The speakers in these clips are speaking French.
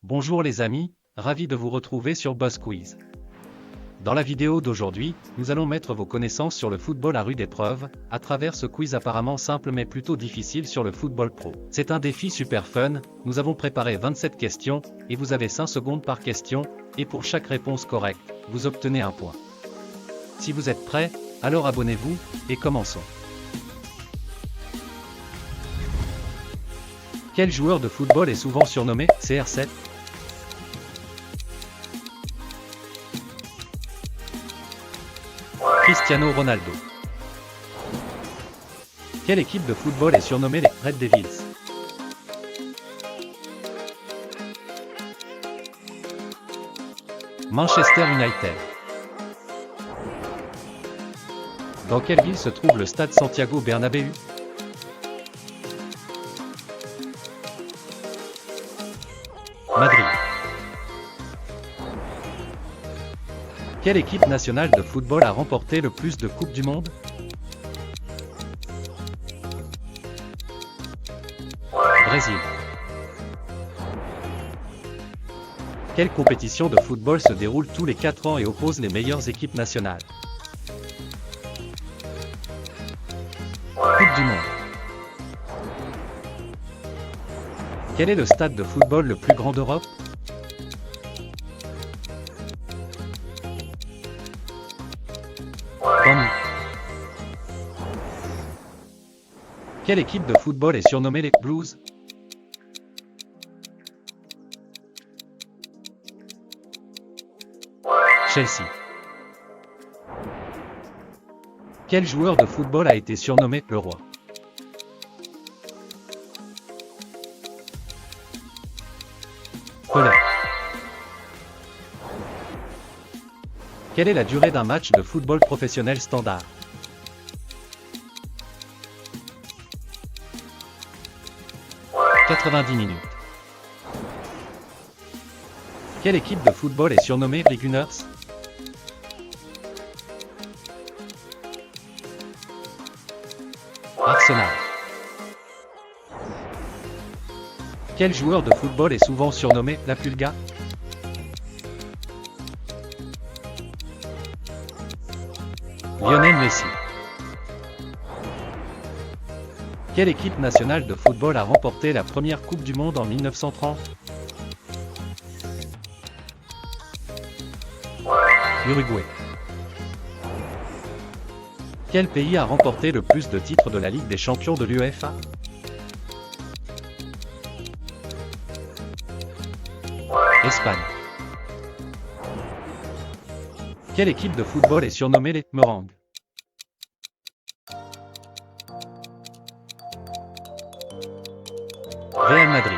Bonjour les amis, ravi de vous retrouver sur BuzzQuiz. Dans la vidéo d'aujourd'hui, nous allons mettre vos connaissances sur le football à rude épreuve, à travers ce quiz apparemment simple mais plutôt difficile sur le football pro. C'est un défi super fun, nous avons préparé 27 questions, et vous avez 5 secondes par question, et pour chaque réponse correcte, vous obtenez un point. Si vous êtes prêts, alors abonnez-vous, et commençons. Quel joueur de football est souvent surnommé CR7? Cristiano Ronaldo. Quelle équipe de football est surnommée les Red Devils? Manchester United. Dans quelle ville se trouve le stade Santiago Bernabéu? Madrid. Quelle équipe nationale de football a remporté le plus de Coupes du Monde? Brésil. Quelle compétition de football se déroule tous les 4 ans et oppose les meilleures équipes nationales? Coupe du Monde. Quel est le stade de football le plus grand d'Europe? Camp. Quelle équipe de football est surnommée les Blues? Chelsea. Quel joueur de football a été surnommé le roi? Pelé. Quelle est la durée d'un match de football professionnel standard? « 90 minutes. Quelle équipe de football est surnommée les Gunners? Arsenal. Quel joueur de football est souvent surnommé la Pulga? Lionel Messi. Quelle équipe nationale de football a remporté la première Coupe du Monde en 1930? Uruguay. Quel pays a remporté le plus de titres de la Ligue des champions de l'UEFA? Espagne. Quelle équipe de football est surnommée les Meringues? Real Madrid.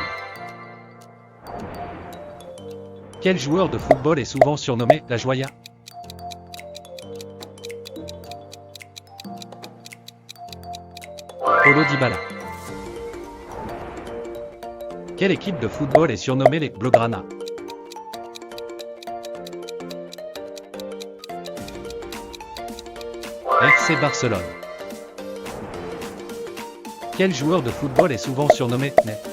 Quel joueur de football est souvent surnommé la Joya? Paulo Dybala. Quelle équipe de football est surnommée les Blaugrana? FC Barcelone. Quel joueur de football est souvent surnommé Net?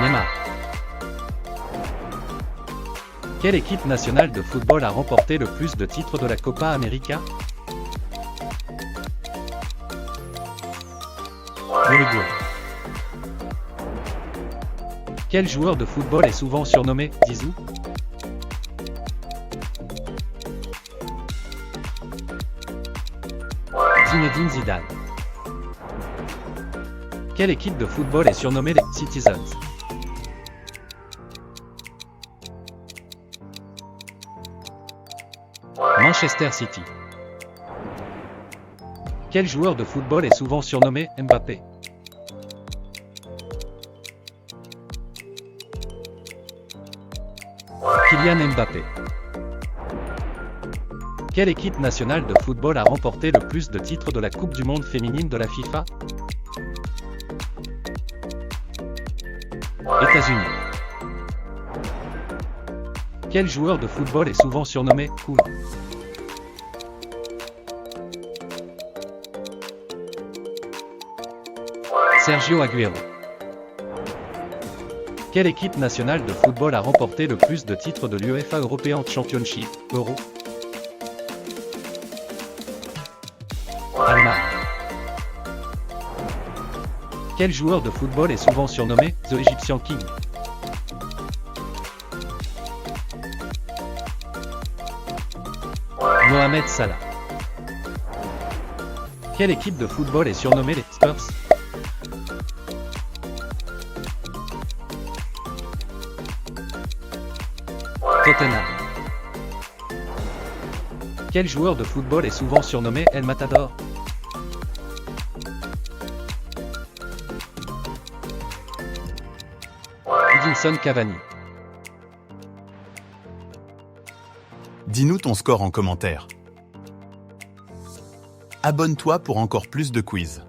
Neymar. Quelle équipe nationale de football a remporté le plus de titres de la Copa América? Uruguay. Quel joueur de football est souvent surnommé Zizou? Zinedine Zidane. Quelle équipe de football est surnommée les Citizens? Manchester City. Quel joueur de football est souvent surnommé Mbappé? Kylian Mbappé. Quelle équipe nationale de football a remporté le plus de titres de la Coupe du Monde féminine de la FIFA? États-Unis. Quel joueur de football est souvent surnommé Cool? Sergio Agüero. Quelle équipe nationale de football a remporté le plus de titres de l'UEFA European Championship, Euro? Allemagne. Quel joueur de football est souvent surnommé The Egyptian King? Mohamed Salah. Quelle équipe de football est surnommée les Spurs? Tottenham. Quel joueur de football est souvent surnommé El Matador? Edinson Cavani. Dis-nous ton score en commentaire. Abonne-toi pour encore plus de quiz.